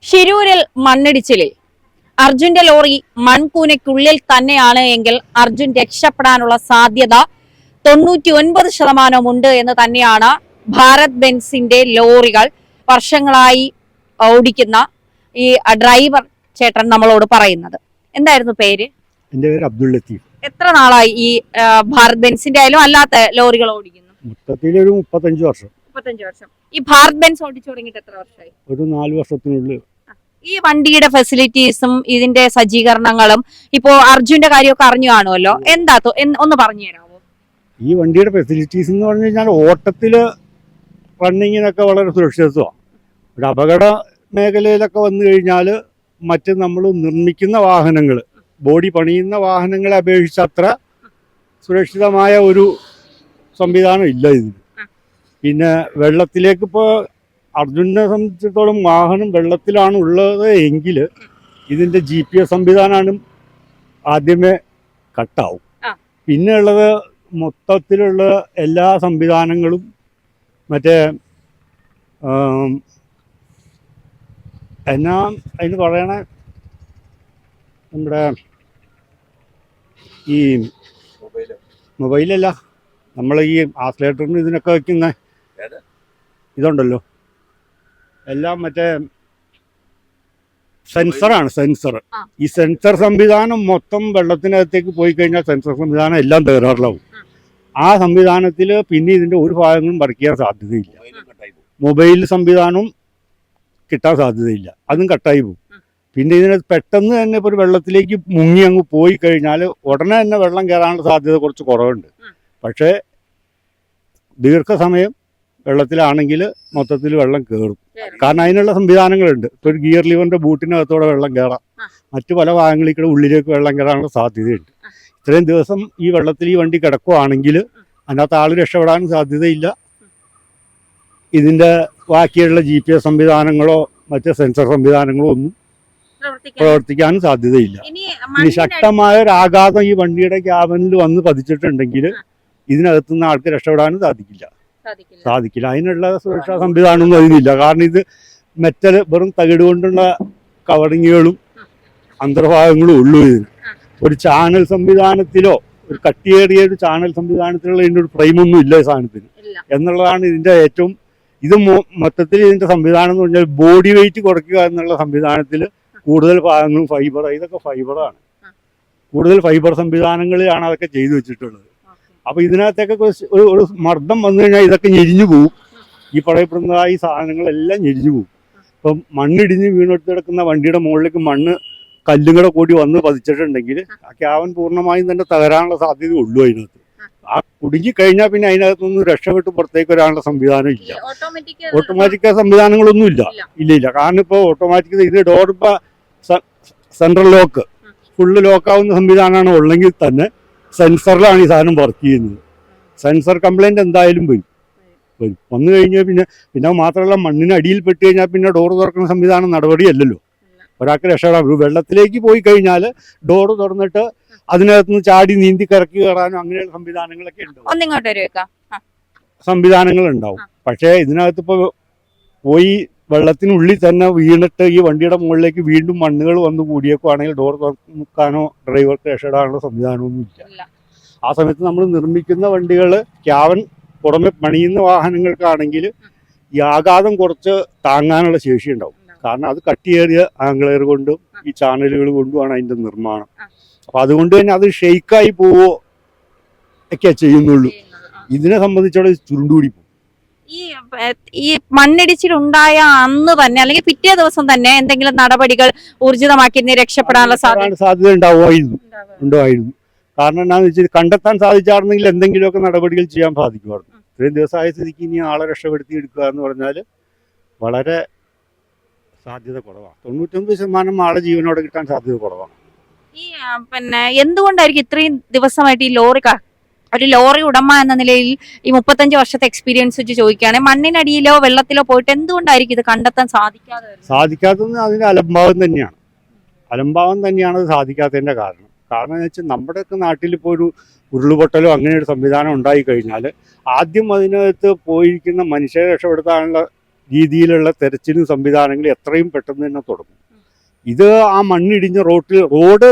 ഷിരൂരിൽ മണ്ണിടിച്ചിലിൽ അർജുന്റെ ലോറി മൺകൂനയ്ക്കുള്ളിൽ തന്നെയാണ് എങ്കിൽ അർജുൻ രക്ഷപ്പെടാനുള്ള സാധ്യത 99% ഉണ്ട് എന്ന് തന്നെയാണ് ഭാരത് ബെൻസിന്റെ ലോറികൾ വർഷങ്ങളായി ഓടിക്കുന്ന ഈ ഡ്രൈവർ ചേട്ടൻ നമ്മളോട് പറയുന്നത്. എന്തായിരുന്നു പേര്? എന്റെ പേര് അബ്ദുൾ ലത്തീഫ്. എത്ര നാളായി ഈ ഭാരത് ബെൻസിന്റെ ആയാലും അല്ലാത്ത ലോറികൾ ഓടിക്കുന്നു? മൊത്തത്തിൽ ഒരു 35 വർഷം. 35 വർഷം. ഈ ഭാരത് ബെൻസ് ഓടിച്ചു തുടങ്ങിയിട്ട് എത്ര വർഷമായി? ഒരു 4 വർഷത്തിനുള്ളിൽ. ഈ വണ്ടിയുടെ ഫെസിലിറ്റീസും ഇതിന്റെ സജ്ജീകരണങ്ങളും ഇപ്പോ അർജുന്റെ കാര്യമൊക്കെ അറിഞ്ഞു കാണുമല്ലോ, എന്താ ഒന്ന് പറഞ്ഞു തരാമോ? ഈ വണ്ടിയുടെ ഫെസിലിറ്റീസ് എന്ന് പറഞ്ഞു കഴിഞ്ഞാൽ ഓട്ടത്തില് റണ്ണിങ്ങിനൊക്കെ വളരെ സുരക്ഷിതത്വമാണ്. ഒരു അപകട മേഖലയിലൊക്കെ വന്നു കഴിഞ്ഞാൽ മറ്റ് നമ്മൾ നിർമ്മിക്കുന്ന വാഹനങ്ങൾ, ബോഡി പണിയുന്ന വാഹനങ്ങളെ അപേക്ഷിച്ച് അത്ര സുരക്ഷിതമായ ഒരു സംവിധാനം ഇല്ല ഇതിന്. പിന്നെ വെള്ളത്തിലേക്ക് ഇപ്പോൾ അർജുനെ സംബന്ധിച്ചിടത്തോളം വാഹനം വെള്ളത്തിലാണ് ഉള്ളത് എങ്കിൽ ഇതിൻ്റെ GPS സംവിധാനമാണ് ആദ്യമേ കട്ടാവും. പിന്നെ ഉള്ളത് മൊത്തത്തിലുള്ള എല്ലാ സംവിധാനങ്ങളും മറ്റേ എന്നാ അതിന് പറയണ നമ്മുടെ ഈ മൊബൈലല്ല, നമ്മൾ ഈ ആക്സിലേറ്ററിന് ഇതിനൊക്കെ വയ്ക്കുന്ന ഇതുണ്ടല്ലോ, എല്ലാം മറ്റേ സെൻസറാണ്. സെൻസർ, ഈ സെൻസർ സംവിധാനം മൊത്തം വെള്ളത്തിനകത്തേക്ക് പോയി കഴിഞ്ഞാൽ സെൻസർ സംവിധാനം എല്ലാം തകരാറിലാവും. ആ സംവിധാനത്തിൽ പിന്നെ ഇതിൻ്റെ ഒരു ഭാഗങ്ങളും വർക്ക് ചെയ്യാൻ സാധ്യതയില്ല. മൊബൈൽ സംവിധാനവും കിട്ടാൻ സാധ്യതയില്ല, അതും കട്ടായി പോകും. പിന്നെ ഇതിനകത്ത് പെട്ടെന്ന് തന്നെ ഇപ്പോൾ ഒരു വെള്ളത്തിലേക്ക് മുങ്ങി അങ്ങ് പോയി കഴിഞ്ഞാൽ ഉടനെ തന്നെ വെള്ളം കയറാനുള്ള സാധ്യത കുറച്ച് കുറവുണ്ട്. പക്ഷേ ദീർഘസമയം വെള്ളത്തിലാണെങ്കിൽ മൊത്തത്തിൽ വെള്ളം കയറും. കാരണം അതിനുള്ള സംവിധാനങ്ങളുണ്ട്. ഇപ്പോൾ ഒരു ഗിയർ ലിവറിൻ്റെ ബൂട്ടിനകത്തോടെ വെള്ളം കയറാം, മറ്റു പല ഭാഗങ്ങളിൽ കൂടെ ഉള്ളിലേക്ക് വെള്ളം കയറാനുള്ള സാധ്യതയുണ്ട്. ഇത്രയും ദിവസം ഈ വെള്ളത്തിൽ ഈ വണ്ടി കിടക്കുകയാണെങ്കിൽ അതിനകത്ത് ആൾ രക്ഷപ്പെടാനും സാധ്യതയില്ല. ഇതിൻ്റെ ബാക്കിയുള്ള GPS സംവിധാനങ്ങളോ മറ്റ് സെൻസർ സംവിധാനങ്ങളോ ഒന്നും പ്രവർത്തിക്കാനും സാധ്യതയില്ല. ഇനി ശക്തമായ ഒരു ആഘാതം ഈ വണ്ടിയുടെ ക്യാബിനിൽ വന്ന് പതിച്ചിട്ടുണ്ടെങ്കിൽ ഇതിനകത്തുനിന്ന് ആൾക്ക് രക്ഷപ്പെടാനും സാധിക്കില്ല. അതിനുള്ള സുരക്ഷാ സംവിധാനമൊന്നും അതിനില്ല. കാരണം ഇത് മെറ്റൽ വെറും തകിട് കൊണ്ടുള്ള കവറിങ്ങുകളും അന്തർഭാഗങ്ങളും ഉള്ളൂ. ഇതിന് ഒരു ചാനൽ സംവിധാനത്തിലോ ഒരു കട്ടിയേറിയ ഒരു ചാനൽ സംവിധാനത്തിലുള്ള ഇതിൻ്റെ ഒരു ഫ്രെയിമൊന്നും ഇല്ല ഈ സാധനത്തിന് എന്നുള്ളതാണ് ഇതിൻ്റെ ഏറ്റവും. ഇത് മൊത്തത്തിൽ ഇതിൻ്റെ സംവിധാനം എന്ന് പറഞ്ഞാൽ ബോഡി വെയിറ്റ് കുറയ്ക്കുക എന്നുള്ള സംവിധാനത്തിൽ കൂടുതൽ ഭാഗങ്ങളും ഫൈബർ, ഇതൊക്കെ ഫൈബറാണ്. കൂടുതൽ ഫൈബർ സംവിധാനങ്ങളിലാണ് അതൊക്കെ ചെയ്തു വെച്ചിട്ടുള്ളത്. അപ്പോൾ ഇതിനകത്തൊക്കെ ഒരു മർദ്ദം വന്നു കഴിഞ്ഞാൽ ഇതൊക്കെ ഞെരിഞ്ഞു പോകും. ഈ പറയപ്പെടുന്ന ഈ സാധനങ്ങളെല്ലാം ഞെരിഞ്ഞു പോകും. ഇപ്പം മണ്ണിടിഞ്ഞ് വീണെടുത്ത് കിടക്കുന്ന വണ്ടിയുടെ മുകളിലേക്ക് മണ്ണ് കല്ലും കൂടെ കൂടി വന്ന് പതിച്ചിട്ടുണ്ടെങ്കിൽ ആ ക്യാബൻ പൂർണ്ണമായും തന്നെ തകരാനുള്ള സാധ്യത ഉള്ളൂ. അതിനകത്ത് ആ കുടുങ്ങിക്കഴിഞ്ഞാൽ പിന്നെ അതിനകത്തൊന്നും രക്ഷപ്പെട്ട് പുറത്തേക്ക് വരാനുള്ള സംവിധാനം ഇല്ല. ഓട്ടോമാറ്റിക് സംവിധാനങ്ങളൊന്നും ഇല്ല. കാരണം ഇപ്പോൾ ഓട്ടോമാറ്റിക് ഇത് ഡോർ ഇപ്പോൾ സെൻട്രൽ ലോക്ക് ഫുള്ള് ലോക്കാവുന്ന സംവിധാനമാണ് ഉള്ളെങ്കിൽ തന്നെ സെൻസറിലാണ് ഈ സാധനം വർക്ക് ചെയ്യുന്നത്. സെൻസർ കംപ്ലൈൻറ്റ് എന്തായാലും വരും. വന്നു കഴിഞ്ഞാൽ പിന്നെ മാത്രമല്ല മണ്ണിനടിയിൽ പെട്ട് കഴിഞ്ഞാൽ പിന്നെ ഡോറ് തുറക്കുന്ന സംവിധാനം നടപടിയല്ലല്ലോ. ഒരാൾക്ക് രക്ഷപ്പെടാൻ വെള്ളത്തിലേക്ക് പോയി കഴിഞ്ഞാൽ ഡോറ് തുറന്നിട്ട് അതിനകത്തുനിന്ന് ചാടി നീന്തി കറക്കി കയറാനും അങ്ങനെയുള്ള സംവിധാനങ്ങളൊക്കെ ഉണ്ടാവും. സംവിധാനങ്ങളുണ്ടാവും. പക്ഷേ ഇതിനകത്ത് ഇപ്പോൾ പോയി വെള്ളത്തിനുള്ളിൽ തന്നെ വീണിട്ട് ഈ വണ്ടിയുടെ മുകളിലേക്ക് വീണ്ടും മണ്ണുകൾ വന്ന് കൂടിയേക്കുവാണെങ്കിൽ ഡോർ തുറക്കാനോ ഡ്രൈവർക്ക് രക്ഷപ്പെടാനുള്ള സംവിധാനമൊന്നും ഇല്ല. ആ സമയത്ത് നമ്മൾ നിർമ്മിക്കുന്ന വണ്ടികൾ ക്യാബൻ പുറമെ പണിയുന്ന വാഹനങ്ങൾക്കാണെങ്കിൽ ഈ ആഘാതം കുറച്ച് താങ്ങാനുള്ള ശേഷി ഉണ്ടാവും. കാരണം അത് കട്ടിയേറിയ ആംഗ്ലയർ കൊണ്ടും ഈ ചാനലുകൾ കൊണ്ടുമാണ് അതിൻ്റെ നിർമ്മാണം. അപ്പം അതുകൊണ്ട് തന്നെ അത് ഷെയ്ക്കായി പോവോ ഒക്കെ ചെയ്യുന്നുള്ളൂ. ഇതിനെ സംബന്ധിച്ചോളം ചുരുണ്ടുകൂടി പോകും. ഈ മണ്ണിടിച്ചിലുണ്ടായ അന്ന് തന്നെ അല്ലെങ്കിൽ പിറ്റേ ദിവസം തന്നെ എന്തെങ്കിലും നടപടികൾ ഊർജിതമാക്കി രക്ഷപ്പെടാനുള്ള സാധ്യത ഉണ്ടായിരുന്നു. കാരണം എന്താണെന്ന് വെച്ചാൽ കണ്ടെത്താൻ സാധിച്ചായിരുന്നെങ്കിൽ എന്തെങ്കിലുമൊക്കെ നടപടികൾ ചെയ്യാൻ സാധിക്കുമായിരുന്നു. ഇത്രയും ദിവസമായ സ്ഥിതിക്ക് ഇനി ആളെ രക്ഷപ്പെടുത്തി എടുക്കുക എന്ന് പറഞ്ഞാൽ വളരെ സാധ്യത കുറവാണ്. 99% ആളെ ജീവനോടെ കിട്ടാൻ സാധ്യത കുറവാണ്. ഈ എന്തുകൊണ്ടായിരിക്കും ഇത്രയും ദിവസമായിട്ട് ഈ ഒരു ലോറി ഉടമ എന്ന നിലയിൽ ഈ 35 വർഷത്തെ എക്സ്പീരിയൻസ് വെച്ച് ചോദിക്കുകയാണെങ്കിൽ മണ്ണിനടിയിലോ വെള്ളത്തിലോ പോയിട്ട് എന്തുകൊണ്ടായിരിക്കും ഇത് കണ്ടെത്താൻ സാധിക്കാത്തത്? അതിന്റെ അലംഭാവം തന്നെയാണ് അത് സാധിക്കാത്തതിന്റെ കാരണം. എന്ന് വെച്ചാൽ നമ്മുടെയൊക്കെ നാട്ടിൽ ഇപ്പോൾ ഒരു ഉരുളുപൊട്ടലോ അങ്ങനെ ഒരു സംവിധാനം ഉണ്ടായി കഴിഞ്ഞാൽ ആദ്യം അതിനകത്ത് പോയിരിക്കുന്ന മനുഷ്യരെ രക്ഷപ്പെടുത്താനുള്ള രീതിയിലുള്ള തെരച്ചിലും സംവിധാനങ്ങളും എത്രയും പെട്ടെന്ന് തന്നെ തുടങ്ങും. ഇത് ആ മണ്ണിടിഞ്ഞ റോഡ്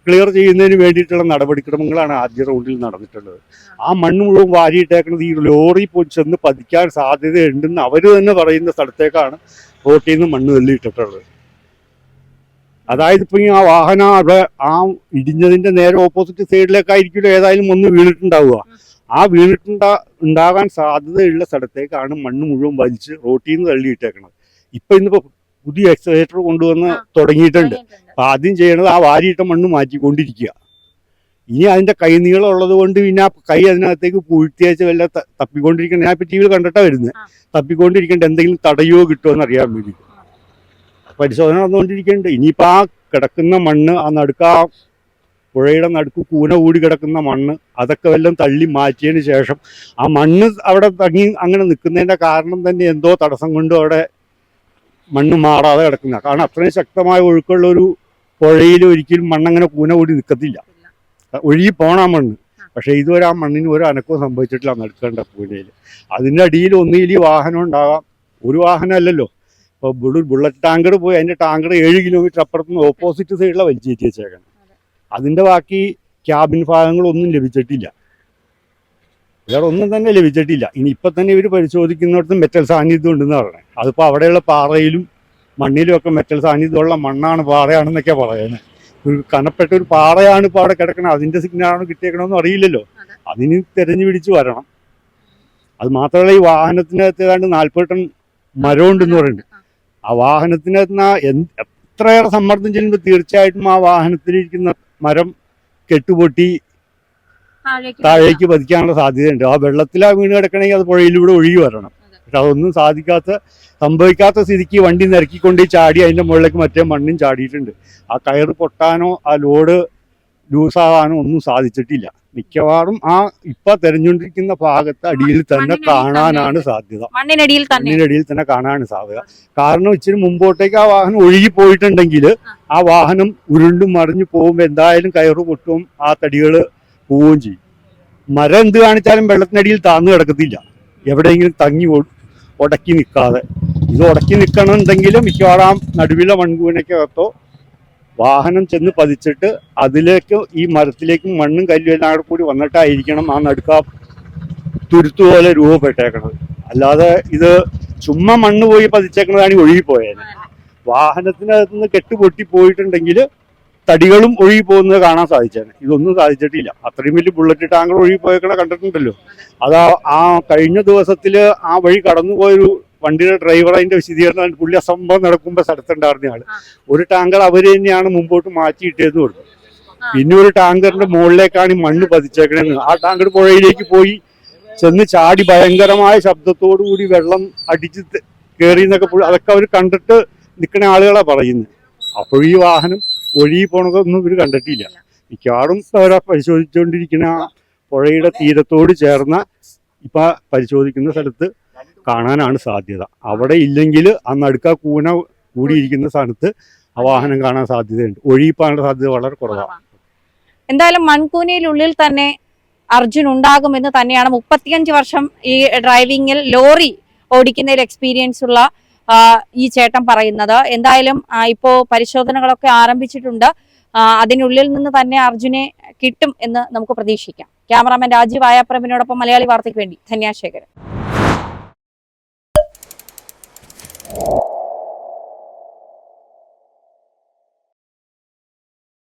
ക്ലിയർ ചെയ്യുന്നതിന് വേണ്ടിയിട്ടുള്ള നടപടിക്രമങ്ങളാണ് ആദ്യ റൗണ്ടിൽ നടന്നിട്ടുള്ളത്. ആ മണ്ണ് മുഴുവൻ വാരിയിട്ടേക്കുന്നത് ഈ ലോറി പോയി ചെന്ന് പതിക്കാൻ സാധ്യതയുണ്ടെന്ന് അവർ തന്നെ പറയുന്ന സ്ഥലത്തേക്കാണ് റോട്ടിൽ നിന്ന് മണ്ണ് തള്ളിയിട്ടിട്ടുള്ളത്. അതായത് ഇപ്പം ആ വാഹനം അവിടെ ആ ഇടിഞ്ഞതിന്റെ നേരെ ഓപ്പോസിറ്റ് സൈഡിലേക്കായിരിക്കുമല്ലോ ഏതായാലും ഒന്ന് വീണിട്ടുണ്ടാവുക. ആ ഉണ്ടാകാൻ സാധ്യതയുള്ള സ്ഥലത്തേക്കാണ് മണ്ണ് മുഴുവൻ വലിച്ച് റോട്ടിൽ നിന്ന് തള്ളിയിട്ടേക്കുന്നത്. ഇന്നിപ്പോ പുതിയ എക്സവേറ്റർ കൊണ്ടുവന്ന് തുടങ്ങിയിട്ടുണ്ട്. അപ്പൊ ആദ്യം ചെയ്യണത് ആ വാരിയിട്ട മണ്ണ് മാറ്റിക്കൊണ്ടിരിക്കുക. ഇനി അതിന്റെ കൈ നീളം ഉള്ളത് കൊണ്ട് പിന്നെ ആ കൈ അതിനകത്തേക്ക് പൂഴ്ത്തിയച്ച് വല്ല തപ്പിക്കൊണ്ടിരിക്കേണ്ട. ഞാൻ ഇപ്പൊ ടി വിയിൽ കണ്ടിട്ടാ വരുന്നത്. തപ്പിക്കൊണ്ടിരിക്കേണ്ട എന്തെങ്കിലും തടയോ കിട്ടുമോ എന്ന് അറിയാൻ വേണ്ടി പരിശോധന നടന്നുകൊണ്ടിരിക്കുന്നുണ്ട്. ഇനിയിപ്പോൾ ആ കിടക്കുന്ന മണ്ണ് ആ പുഴയുടെ നടുക്ക് കൂന കൂടി കിടക്കുന്ന മണ്ണ് അതൊക്കെ വല്ലതും തള്ളി മാറ്റിയതിന് ശേഷം ആ മണ്ണ് അവിടെ തങ്ങി അങ്ങനെ നിൽക്കുന്നതിൻ്റെ കാരണം തന്നെ എന്തോ തടസ്സം കൊണ്ടും അവിടെ മണ്ണ് മാറാതെ കിടക്കുന്ന. കാരണം അത്രയും ശക്തമായ ഒഴുക്കുള്ള ഒരു പുഴയിൽ ഒരിക്കലും മണ്ണങ്ങനെ കൂന കൂടി നിൽക്കത്തില്ല, ഒഴുകി പോണ മണ്ണ്. പക്ഷേ ഇതുവരെ ആ മണ്ണിന് ഒരു അനക്കവും സംഭവിച്ചിട്ടില്ല നടുക്കേണ്ട പൂനയിൽ. അതിൻ്റെ അടിയിൽ ഒന്നുകിൽ ഈ വാഹനം ഉണ്ടാകാം, ഒരു വാഹനമല്ലല്ലോ. ഇപ്പോൾ ബുള്ളറ്റ് ടാങ്കർ പോയി അതിൻ്റെ ടാങ്കർ 7 കിലോമീറ്റർ അപ്പുറത്തുനിന്ന് ഓപ്പോസിറ്റ് സൈഡിലാണ് വലിച്ചേറ്റി വെച്ചേക്കണം. അതിൻ്റെ ബാക്കി ക്യാബിൻ ഭാഗങ്ങളൊന്നും ലഭിച്ചിട്ടില്ല, വേറെ ഒന്നും തന്നെ ലഭിച്ചിട്ടില്ല. ഇനി ഇപ്പം തന്നെ ഇവർ പരിശോധിക്കുന്നിടത്ത് മെറ്റൽ സാന്നിധ്യം ഉണ്ടെന്ന് പറയണേ. അതിപ്പോൾ അവിടെയുള്ള പാറയിലും മണ്ണിലും ഒക്കെ മെറ്റൽ സാന്നിധ്യമുള്ള മണ്ണാണ്, പാറയാണെന്നൊക്കെയാണ് പറയുന്നത്. ഒരു കനപ്പെട്ട ഒരു പാറയാണ് ഇപ്പോൾ അവിടെ കിടക്കണം. അതിൻ്റെ സിഗ്നലാണോ കിട്ടിയേക്കണമെന്ന് അറിയില്ലല്ലോ. അതിന് തെരഞ്ഞു പിടിച്ച് വരണം. അത് മാത്രമല്ല ഈ വാഹനത്തിനകത്ത് ഏതാണ്ട് 40 ടൺ മരമുണ്ടെന്ന് പറയുന്നുണ്ട്. ആ വാഹനത്തിനകത്ത് എത്രയേറെ സമ്മർദ്ദം ചെല്ലുമ്പോൾ തീർച്ചയായിട്ടും ആ വാഹനത്തിലിരിക്കുന്ന മരം കെട്ടുപൊട്ടി താഴേക്ക് പതിക്കാനുള്ള സാധ്യതയുണ്ട്. ആ വെള്ളത്തിലാ വീണ് കിടക്കണമെങ്കിൽ അത് പുഴയിലൂടെ ഒഴുകി വരണം. പക്ഷെ അതൊന്നും സംഭവിക്കാത്ത സ്ഥിതിക്ക് വണ്ടി നിരക്കിക്കൊണ്ട് ചാടി അതിൻ്റെ മുകളിലേക്ക് മറ്റേ മണ്ണും ചാടിയിട്ടുണ്ട്. ആ കയറ് പൊട്ടാനോ ആ ലോഡ് ലൂസാകാനോ ഒന്നും സാധിച്ചിട്ടില്ല. മിക്കവാറും ആ ഇപ്പൊ തെരഞ്ഞുകൊണ്ടിരിക്കുന്ന ഭാഗത്ത് അടിയിൽ തന്നെ കാണാനാണ് സാധ്യത. മണ്ണിനടിയിൽ തന്നെ കാണാനാണ് സാധ്യത. കാരണം ഇച്ചിരി മുമ്പോട്ടേക്ക് ആ വാഹനം ഒഴുകി പോയിട്ടുണ്ടെങ്കിൽ ആ വാഹനം ഉരുണ്ടും മറിഞ്ഞു പോകുമ്പോൾ എന്തായാലും കയറ് പൊട്ടും, ആ തടികള് പോവുകയും ചെയ്യും. മരം എന്ത് കാണിച്ചാലും വെള്ളത്തിനടിയിൽ താന്നു കിടക്കത്തില്ല, എവിടെയെങ്കിലും തങ്ങി ഉടക്കി നിൽക്കാതെ. ഇത് ഉടക്കി നിൽക്കണമെന്നുണ്ടെങ്കിൽ മിക്കവാറും നടുവിലെ മൺകൂനക്കകത്തോ വാഹനം ചെന്ന് പതിച്ചിട്ട് അതിലേക്ക് ഈ മരത്തിലേക്കും മണ്ണും കല്ലും എല്ലാം കൂടി വന്നിട്ടായിരിക്കണം ആ നടുക്ക തുരുത്തുപോലെ രൂപപ്പെട്ടേക്കണത്. അല്ലാതെ ഇത് ചുമ്മാ മണ്ണ് പോയി പതിച്ചേക്കണതാണ് ഒഴുകിപ്പോയത്. വാഹനത്തിനകത്ത് നിന്ന് കെട്ടുപൊട്ടി പോയിട്ടുണ്ടെങ്കിൽ തടികളും ഒഴുകി പോകുന്നത് കാണാൻ സാധിച്ചേനെ. ഇതൊന്നും സാധിച്ചിട്ടില്ല. അത്രയും വലിയ ബുള്ളറ്റ് ടാങ്കർ ഒഴുകി പോയേക്കണ കണ്ടിട്ടുണ്ടല്ലോ. അതാ ആ കഴിഞ്ഞ ദിവസത്തില് ആ വഴി കടന്നുപോയൊരു വണ്ടിയുടെ ഡ്രൈവർ അതിന്റെ വിശദീകരണം പുള്ളി അസംഭവം നടക്കുമ്പോൾ സ്ഥലത്തുണ്ടായിരുന്ന ആള് ഒരു ടാങ്കർ അവര് തന്നെയാണ് മുമ്പോട്ട് മാറ്റിയിട്ടേന്ന് പറഞ്ഞു. പിന്നെ ഒരു ടാങ്കറിന്റെ മുകളിലേക്കാണ് ഈ മണ്ണ് പതിച്ചേക്കണെന്ന്. ആ ടാങ്കർ പുഴയിലേക്ക് പോയി ചെന്ന് ചാടി ഭയങ്കരമായ ശബ്ദത്തോടു കൂടി വെള്ളം അടിച്ച് കയറി എന്നൊക്കെ അതൊക്കെ അവർ കണ്ടിട്ട് നിൽക്കുന്ന ആളുകളാ പറയുന്നത്. അപ്പോൾ ഈ വാഹനം ഒഴുകി പോണതൊന്നും ഇവർ കണ്ടിട്ടില്ല. മിക്കവാറും അവരെ പരിശോധിച്ചുകൊണ്ടിരിക്കുന്ന ആ പുഴയുടെ തീരത്തോട് ചേർന്ന ഇപ്പൊ പരിശോധിക്കുന്ന സ്ഥലത്ത് കാണാനാണ് സാധ്യത. അവിടെ ഇല്ലെങ്കിൽ ആ നടുക്ക കൂന കൂടിയിരിക്കുന്ന സ്ഥാനത്ത് ആ വാഹനം കാണാൻ സാധ്യതയുണ്ട്. ഒഴുകിപ്പോകാനുള്ള സാധ്യത വളരെ കുറവാണ്. എന്തായാലും മൺകൂനയിലുള്ളിൽ തന്നെ അർജുൻ ഉണ്ടാകുമെന്ന് തന്നെയാണ് 35 വർഷം ഈ ഡ്രൈവിംഗിൽ ലോറി ഓടിക്കുന്നതിൽ എക്സ്പീരിയൻസ് ഉള്ള ഈ ചേട്ടൻ പറയുന്നത്. എന്തായാലും ഇപ്പോ പരിശോധനകളൊക്കെ ആരംഭിച്ചിട്ടുണ്ട്. അതിനുള്ളിൽ നിന്ന് തന്നെ അർജുനെ കിട്ടും എന്ന് നമുക്ക് പ്രതീക്ഷിക്കാം. ക്യാമറാമാൻ രാജീവ് ആയാപ്രമിനോടൊപ്പം മലയാളി വാർത്തയ്ക്ക് വേണ്ടി ധന്യാശേഖരൻ.